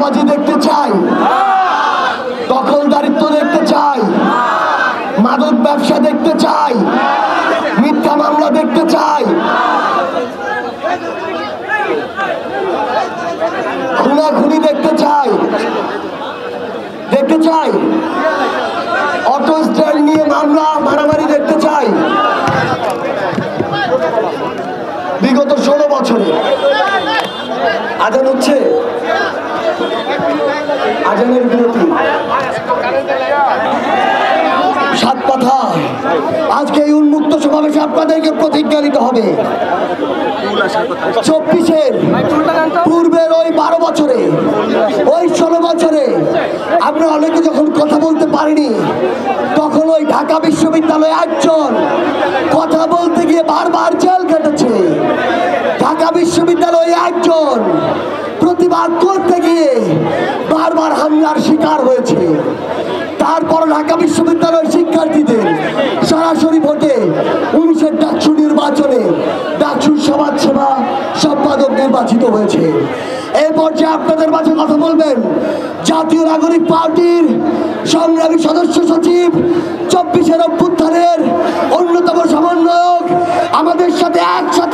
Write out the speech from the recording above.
চাঁদাবাজি দেখতে চাই, দখলদারিত্ব দেখতে চাই, মাদক ব্যবসা দেখতে চাই, মিথ্যা মামলা দেখতে চাই, খুনাখুনি দেখতে চাই, অটো স্ট্যান্ড নিয়ে মামলা মারামারি দেখতে চাই। বিগত 16 বছরে আজান হচ্ছে, আজানের বিরতি, 7 কথা। আজকে এই উন্মুক্ত সমাবেশে আপনাদেরকে প্রতিজ্ঞা নিতে হবে। 24-এর পূর্বের ওই 12 বছরে, ওই 16 বছরে আমরা অনেকে যখন কথা বলতে পারিনি, তখন ওই ঢাকা বিশ্ববিদ্যালয়ে একজন কথা বলতে গিয়ে বারবার জেল কেটেছে। ঢাকা বিশ্ববিদ্যালয়ে একজন প্রতিবাদ করতে গিয়ে বারবার হামলার শিকার হয়েছে। তারপর ঢাকা বিশ্ববিদ্যালয়ের শিক্ষার্থীদের সরাসরি ভোটে 19-এর ডাকসু নির্বাচনে ডাকসুর সমাজসেবা সম্পাদক নির্বাচিত হয়েছে। এই পর্যায়ে আপনাদের মাঝে কথা বলবেন জাতীয় নাগরিক পার্টির সংগ্রামী সদস্য সচিব, 24-এর অভ্যুত্থানের অন্যতম সমন্বয়ক, আমাদের সাথে একসাথে